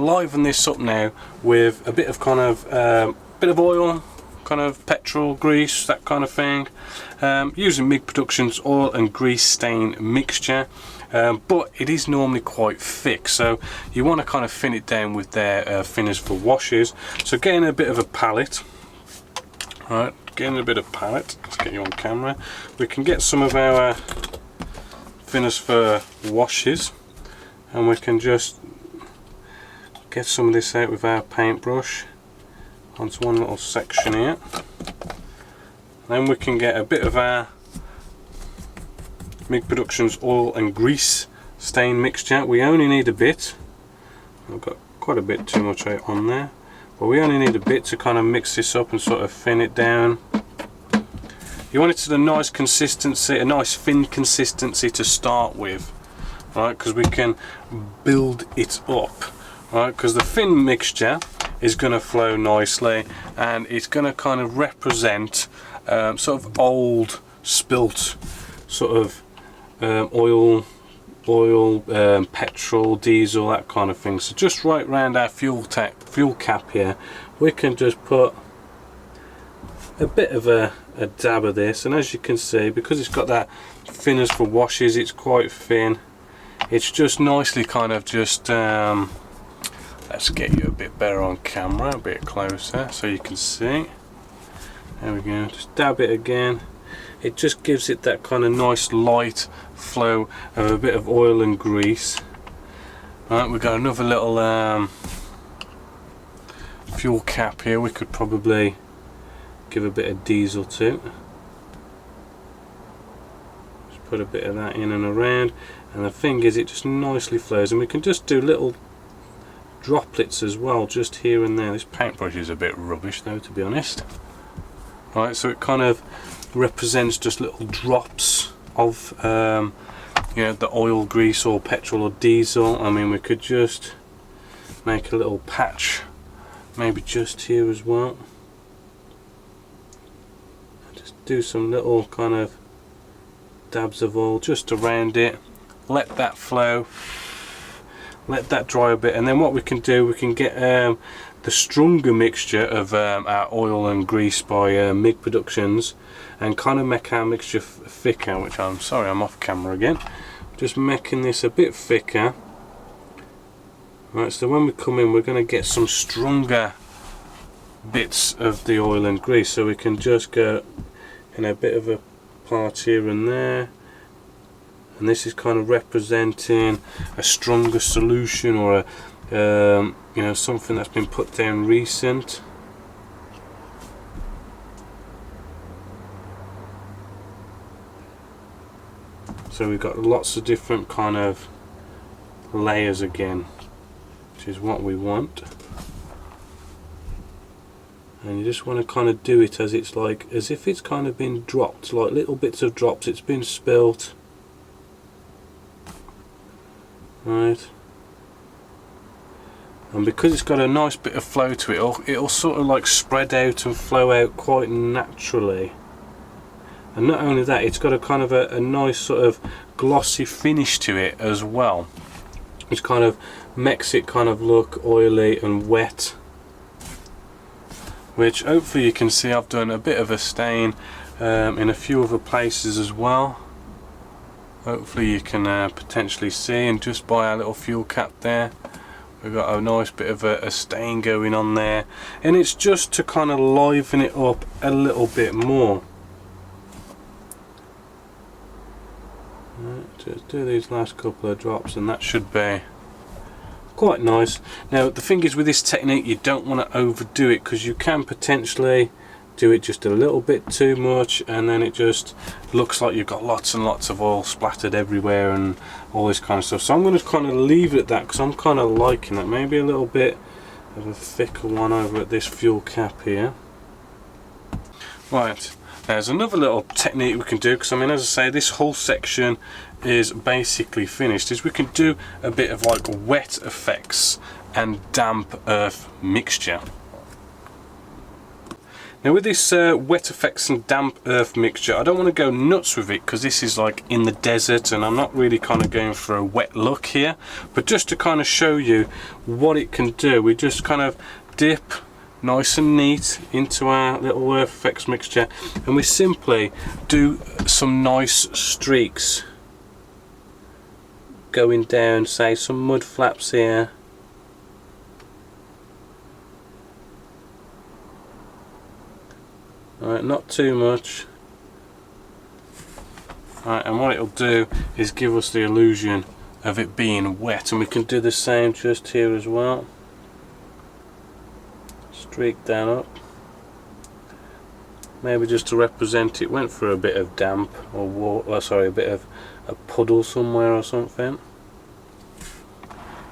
liven this up now with a bit of kind of bit of oil, kind of petrol, grease, that kind of thing, using MIG Productions oil and grease stain mixture. But it is normally quite thick, so you want to kind of thin it down with their thinners for washes. So getting a bit of a palette, right, getting a bit of palette, let's get you on camera. We can get some of our thinners for washes, and we can just get some of this out with our paintbrush onto one little section here. Then we can get a bit of our MIG Productions oil and grease stain mixture. We only need a bit. I've got quite a bit too much out on there, but we only need a bit to kind of mix this up and sort of thin it down. You want it to a nice consistency, a nice thin consistency to start with, right? Because we can build it up, right? Because the thin mixture is going to flow nicely, and it's going to kind of represent sort of old spilt sort of oil, petrol, diesel, that kind of thing. So just right round our fuel cap here, we can just put a bit of a dab of this, and as you can see, because it's got that thinners for washes, it's quite thin. It's just nicely kind of just let's get you a bit better on camera, a bit closer so you can see. There we go, just dab it again. It just gives it that kind of nice light flow of a bit of oil and grease. Right, we've got another little fuel cap here. We could probably give a bit of diesel to. Just put a bit of that in and around, and the thing is, it just nicely flows, and we can just do little droplets as well, just here and there. This paintbrush is a bit rubbish though, to be honest. Right, so it kind of represents just little drops of you know, the oil, grease or petrol or diesel. I mean, we could just make a little patch maybe just here as well. Just do some little kind of dabs of oil just around it, let that flow, let that dry a bit, and then what we can do, we can get the stronger mixture of our oil and grease by MIG Productions, and kind of make our mixture thicker, which I'm sorry, I'm off camera again, just making this a bit thicker. Right, so when we come in, we're going to get some stronger bits of the oil and grease, so we can just go in a bit of a part here and there, and this is kind of representing a stronger solution, or a you know, something that's been put down recent. So we've got lots of different kind of layers again, which is what we want. And you just want to kind of do it as it's like, as if it's kind of been dropped, like little bits of drops, it's been spilt. Right. And because it's got a nice bit of flow to it, it'll sort of like spread out and flow out quite naturally. And not only that, it's got a kind of a nice sort of glossy finish to it as well, which kind of makes it kind of look oily and wet, which hopefully you can see I've done a bit of a stain in a few other places as well. Hopefully you can potentially see, and just by our little fuel cap there, we've got a nice bit of a stain going on there, and it's just to kind of liven it up a little bit more. Right, just do these last couple of drops, and that should be quite nice. Now the thing is, with this technique, you don't want to overdo it, because you can potentially do it just a little bit too much, and then it just looks like you've got lots and lots of oil splattered everywhere and all this kind of stuff. So I'm going to kind of leave it at that, because I'm kind of liking that. Maybe a little bit of a thicker one over at this fuel cap here. Right, there's another little technique we can do, because I mean, as I say, this whole section is basically finished, is we can do a bit of like wet effects and damp earth mixture. Now with this wet effects and damp earth mixture, I don't want to go nuts with it because this is like in the desert and I'm not really kind of going for a wet look here, but just to kind of show you what it can do, we just kind of dip nice and neat into our little earth effects mixture and we simply do some nice streaks going down, say some mud flaps here. Alright, not too much. Alright, and what it'll do is give us the illusion of it being wet, and we can do the same just here as well. Streak down up. Maybe just to represent it went for a bit of damp or water, sorry, a bit of a puddle somewhere or something.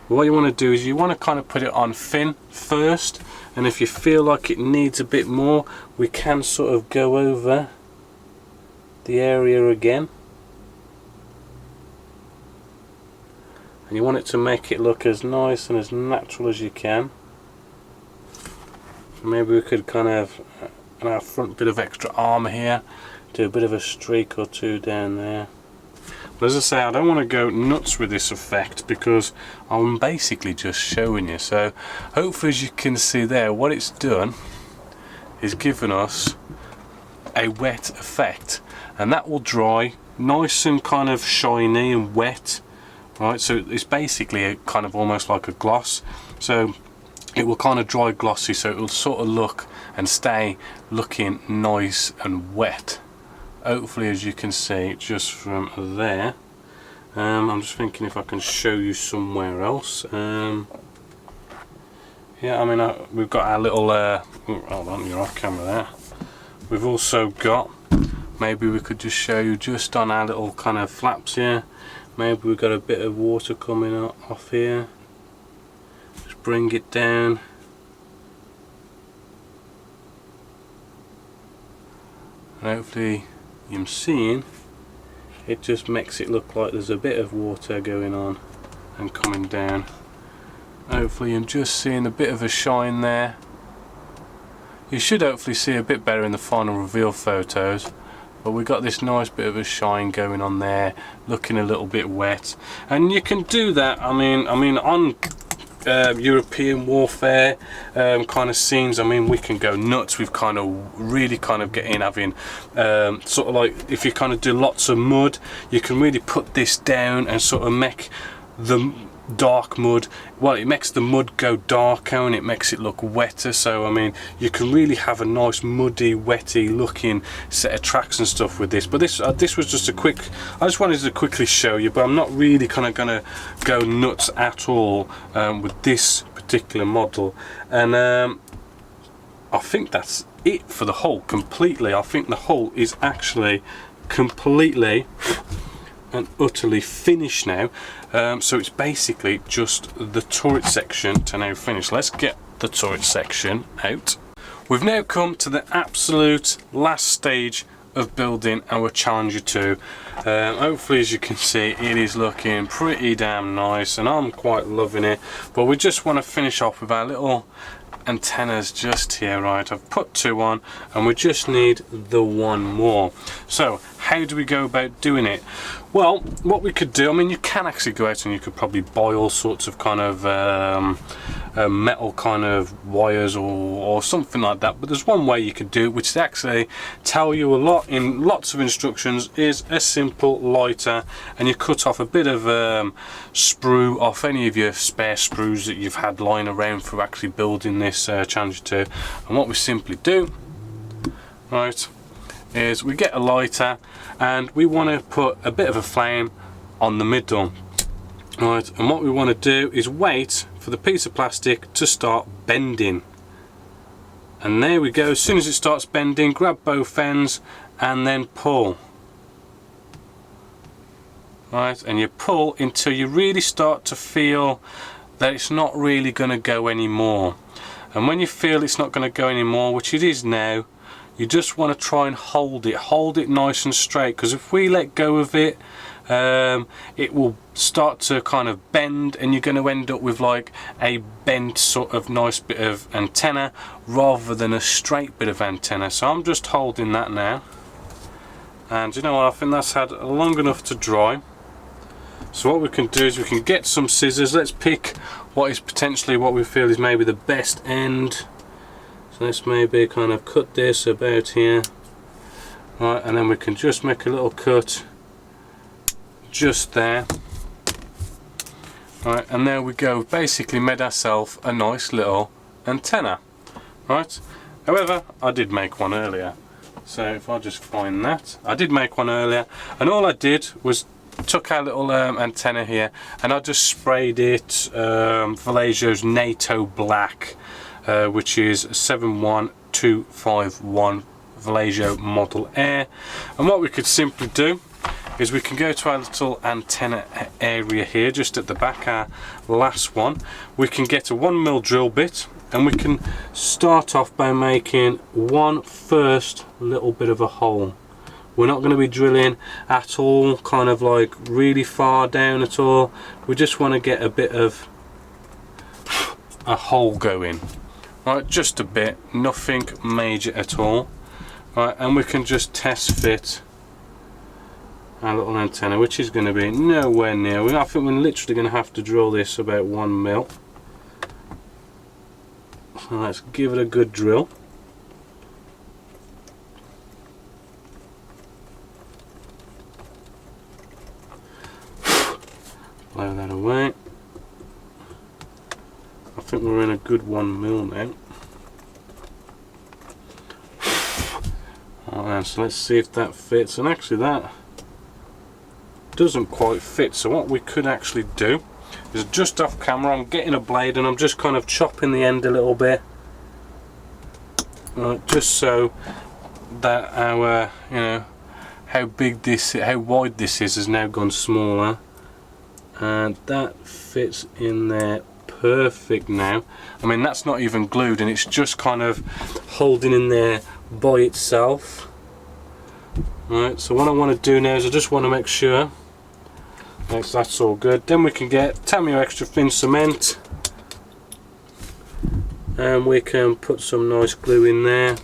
What you want to do is you want to kind of put it on thin first, and if you feel like it needs a bit more, we can sort of go over the area again. And you want it to make it look as nice and as natural as you can. Maybe we could kind of, on our front bit of extra armour here, do a bit of a streak or two down there. But as I say, I don't want to go nuts with this effect because I'm basically just showing you. So hopefully, as you can see there, what it's done is given us a wet effect, and that will dry nice and kind of shiny and wet, right? So it's basically a kind of almost like a gloss. So it will kind of dry glossy, so it will sort of look and stay looking nice and wet. Hopefully, as you can see just from there. I'm just thinking if I can show you somewhere else. Yeah, I mean, we've got our little hold on, you're off camera there. We've also got, maybe we could just show you just on our little kind of flaps here, maybe we've got a bit of water coming off here. Just bring it down. And hopefully you're seeing it just makes it look like there's a bit of water going on and coming down. Hopefully you're just seeing a bit of a shine there. You should hopefully see a bit better in the final reveal photos, but we got this nice bit of a shine going on there, looking a little bit wet. And you can do that, I mean on European warfare kind of scenes, I mean, we can go nuts. We've kind of really kind of get in having sort of like, if you kind of do lots of mud, you can really put this down and sort of make the dark mud, well, it makes the mud go darker and it makes it look wetter. So I mean, you can really have a nice muddy, wetty looking set of tracks and stuff with this. But this was just a quick, I just wanted to quickly show you, but I'm not really kind of gonna go nuts at all with this particular model. And I think that's it for the hull completely. I think the hull is actually completely and utterly finished now. So it's basically just the turret section to now finish. Let's get the turret section out. We've now come to the absolute last stage of building our Challenger 2. Hopefully, as you can see, it is looking pretty damn nice and I'm quite loving it. But we just want to finish off with our little antennas just here. Right, I've put 2 on and we just need the 1 more. So how do we go about doing it? Well, what we could do, I mean, you can actually go out and you could probably buy all sorts of kind of metal kind of wires or something like that, but there's one way you could do it, which they actually tell you a lot in lots of instructions, is a simple lighter, and you cut off a bit of sprue off any of your spare sprues that you've had lying around for actually building this Challenger 2. And what we simply do, right, is we get a lighter and we want to put a bit of a flame on the middle, right, and what we want to do is wait for the piece of plastic to start bending, and there we go. As soon as it starts bending, grab both ends and then pull, right, and you pull until you really start to feel that it's not really going to go anymore. And when you feel it's not going to go anymore, which it is now, you just want to try and hold it nice and straight, because if we let go of it it will start to kind of bend, and you're going to end up with like a bent sort of nice bit of antenna rather than a straight bit of antenna. So I'm just holding that now, and you know what, I think that's had long enough to dry. So what we can do is we can get some scissors. Let's pick what is potentially what we feel is maybe the best end. So let's maybe kind of cut this about here, right, and then we can just make a little cut just there, right, and there we go. We've basically made ourselves a nice little antenna, right. However, I did make one earlier, so if I just find that, I did make one earlier, and all I did was took our little antenna here, and I just sprayed it Vallejo's NATO Black, which is 71251 Vallejo Model Air. And what we could simply do is we can go to our little antenna area here, just at the back, our last one. We can get a 1mm drill bit, and we can start off by making one first little bit of a hole. We're not going to be drilling at all, kind of like really far down at all. We just want to get a bit of a hole going, right, just a bit, nothing major at all, right, and we can just test fit our little antenna, which is going to be nowhere near. I think we're literally going to have to drill this about 1mm. So let's give it a good drill. Blow that away. I think we're in a good 1mm now. Alright, so let's see if that fits. And actually that doesn't quite fit. So what we could actually do is, just off camera, I'm getting a blade and I'm just kind of chopping the end a little bit. Right, just so that our, you know, how wide this is has now gone smaller. And that fits in there perfect now. I mean, that's not even glued, and it's just kind of holding in there by itself. Right, so what I want to do now is I just want to make sure that's all good. Then we can get Tamiya extra thin cement, and we can put some nice glue in there.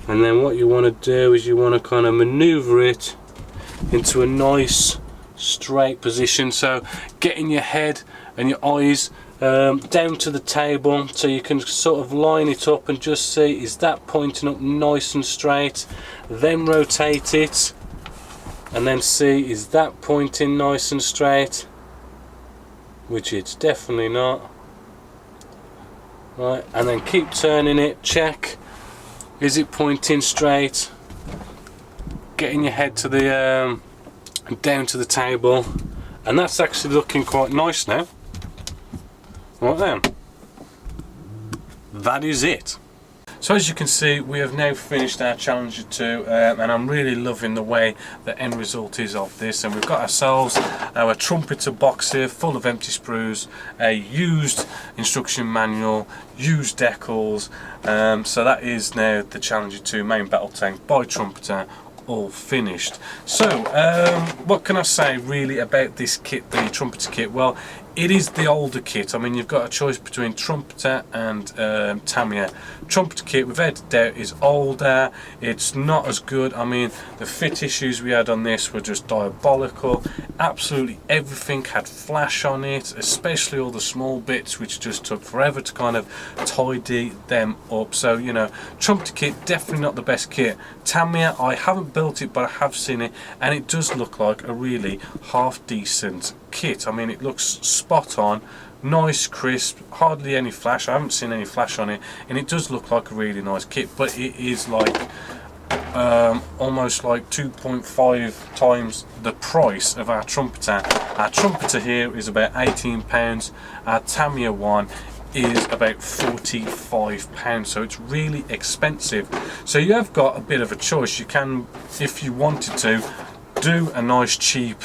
And then what you want to do is you want to kind of maneuver it into a nice straight position, so getting your head and your eyes down to the table, so you can sort of line it up and just see, is that pointing up nice and straight. Then rotate it and then see, is that pointing nice and straight, which it's definitely not. Right, and then keep turning it, check, is it pointing straight, getting your head to the down to the table, and that's actually looking quite nice now. Right then, that is it. So as you can see, we have now finished our Challenger 2, and I'm really loving the way the end result is of this. And we've got ourselves our Trumpeter box here, full of empty sprues, a used instruction manual, used decals. So that is now the Challenger 2 main battle tank by Trumpeter, all finished. So what can I say really about this kit, the Trumpeter kit? Well, it is the older kit. I mean, you've got a choice between Trumpeter and Tamiya. Trumpeter kit, without a doubt, is older. It's not as good. I mean, the fit issues we had on this were just diabolical. Absolutely everything had flash on it, especially all the small bits, which just took forever to kind of tidy them up. So, you know, Trumpeter kit, definitely not the best kit. Tamiya, I haven't built it, but I have seen it, and it does look like a really half decent kit. I mean, it looks spot on, nice, crisp, hardly any flash. I haven't seen any flash on it, and it does look like a really nice kit, but it is like almost like 2.5 times the price of our Trumpeter. Our Trumpeter here is about £18, our Tamiya one is about £45, so it's really expensive. So you have got a bit of a choice. You can, if you wanted to, do a nice cheap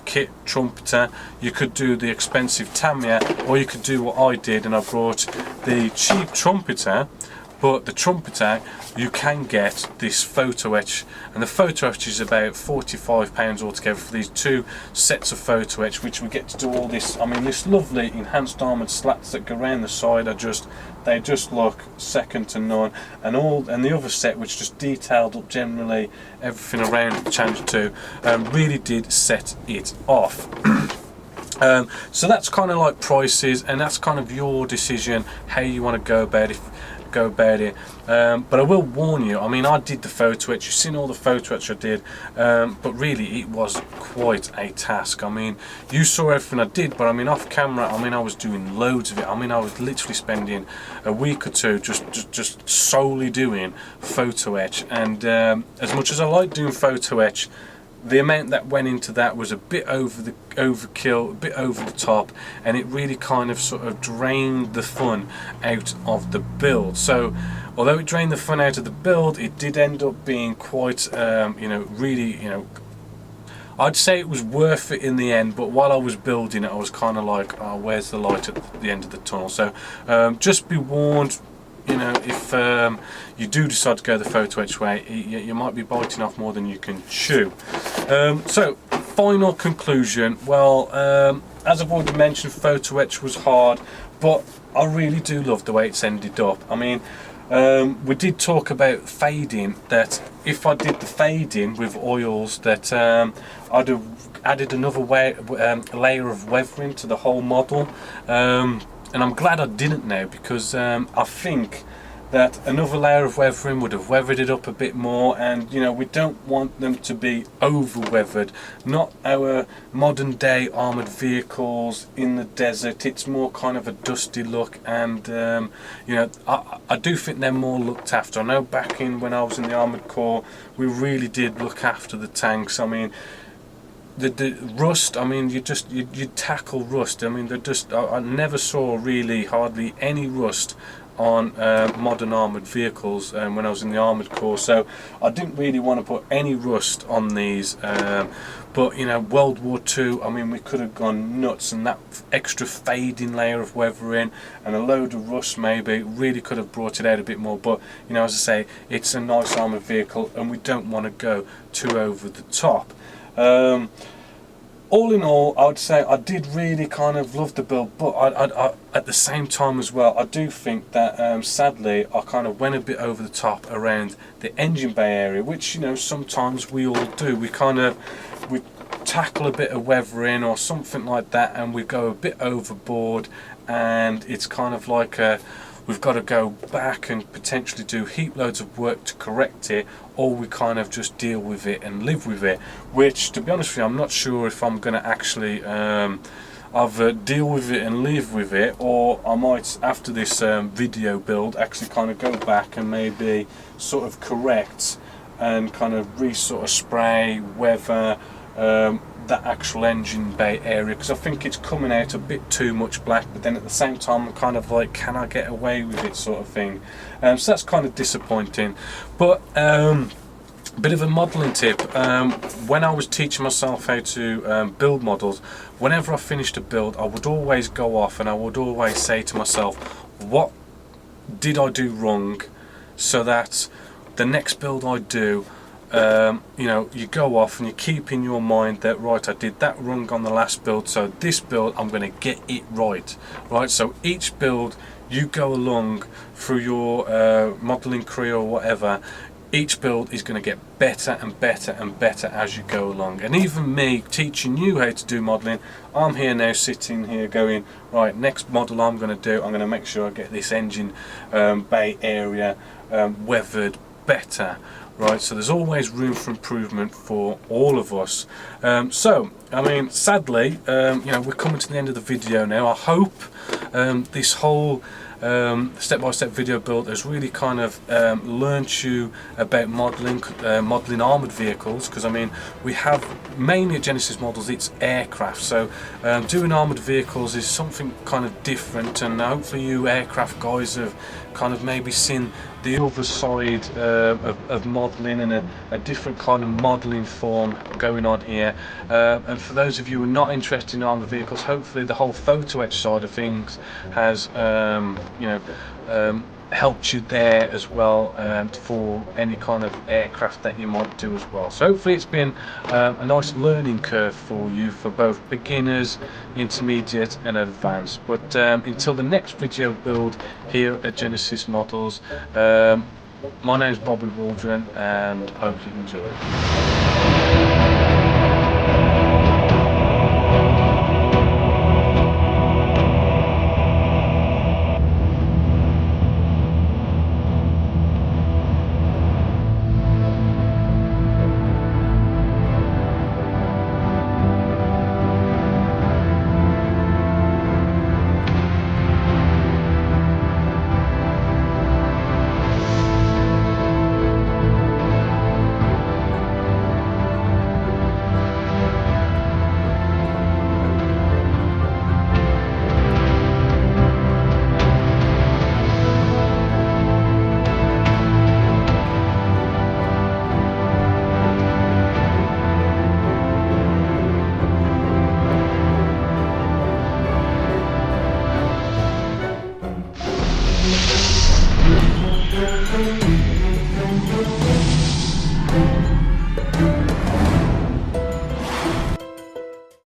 kit Trumpeter. You could do the expensive Tamiya, or you could do what I did, and I brought the cheap Trumpeter But the Trumpeter, you can get this photo etch, and the photo etch is about £45 altogether for these 2 sets of photo etch, which we get to do all this. I mean, this lovely enhanced armoured slats that go around the side they just look second to none, and the other set, which just detailed up generally everything around the Challenger 2, really did set it off. So that's kind of like prices, and that's kind of your decision how you want to go about it. But I will warn you, I mean, I did the photo etch, you've seen all the photo etch I did, but really it was quite a task. I mean, you saw everything I did, but I mean, off camera, I mean, I was doing loads of it. I mean, I was literally spending a week or two just solely doing photo etch, and as much as I like doing photo etch, the amount that went into that was a bit overkill, a bit over the top, and it really kind of sort of drained the fun out of the build. So although it drained the fun out of the build, it did end up being quite really, I'd say it was worth it in the end. But while I was building it, I was kind of like, oh, where's the light at the end of the tunnel? So just be warned, if you do decide to go the photo etch way, you might be biting off more than you can chew. So final conclusion, well, as I've already mentioned, photo etch was hard, but I really do love the way it's ended up. I mean, we did talk about fading, that if I did the fading with oils, that I'd have added another layer of weathering to the whole model, and I'm glad I didn't now, because I think that another layer of weathering would have weathered it up a bit more, and we don't want them to be over weathered. Not our modern day armoured vehicles in the desert. It's more kind of a dusty look, and I do think they're more looked after. I know back when I was in the Armoured Corps, we really did look after the tanks. I mean, the rust, I mean, you tackle rust. I mean, I never saw really hardly any rust on modern armoured vehicles when I was in the Armoured Corps, so I didn't really want to put any rust on these, but World War II, I mean, we could have gone nuts, and that extra fading layer of weathering and a load of rust maybe really could have brought it out a bit more. But as I say, it's a nice armoured vehicle, and we don't want to go too over the top. All in all, I would say I did really kind of love the build, but I at the same time as well, I do think that sadly I kind of went a bit over the top around the engine bay area, which sometimes we all do. We tackle a bit of weathering or something like that, and we go a bit overboard, and it's kind of like we've got to go back and potentially do heap loads of work to correct it, or we kind of just deal with it and live with it, which, to be honest with you, I'm not sure if I'm going to actually either deal with it and live with it, or I might, after this video build, actually kind of go back and maybe sort of correct and kind of sort of spray, weather that actual engine bay area, because I think it's coming out a bit too much black, but then at the same time I'm kind of like, can I get away with it, sort of thing. So that's kind of disappointing. But bit of a modelling tip, when I was teaching myself how to build models, whenever I finished a build, I would always go off and I would always say to myself, what did I do wrong, so that the next build I do, you go off and you keep in your mind that, right, I did that wrong on the last build, so this build I'm going to get it right. So each build you go along through your modelling career or whatever, each build is going to get better and better and better as you go along. And even me teaching you how to do modelling, I'm here now sitting here going, right, next model I'm going to do, I'm going to make sure I get this engine bay area weathered better. Right, so there's always room for improvement for all of us. So, I mean, sadly, we're coming to the end of the video now. I hope this whole step-by-step video build has really kind of learnt you about modelling armoured vehicles, because I mean, we have mainly at Genesis Models, it's aircraft, so doing armoured vehicles is something kind of different, and hopefully you aircraft guys have kind of maybe seen the other side of modelling, and a different kind of modelling form going on here. And for those of you who are not interested in armoured vehicles, hopefully the whole photo etch side of things has helped you there as well, for any kind of aircraft that you might do as well. So hopefully it's been a nice learning curve for you, for both beginners, intermediate and advanced. But until the next video build here at Genesis Models, my name is Bobby Waldron, and hope you enjoy.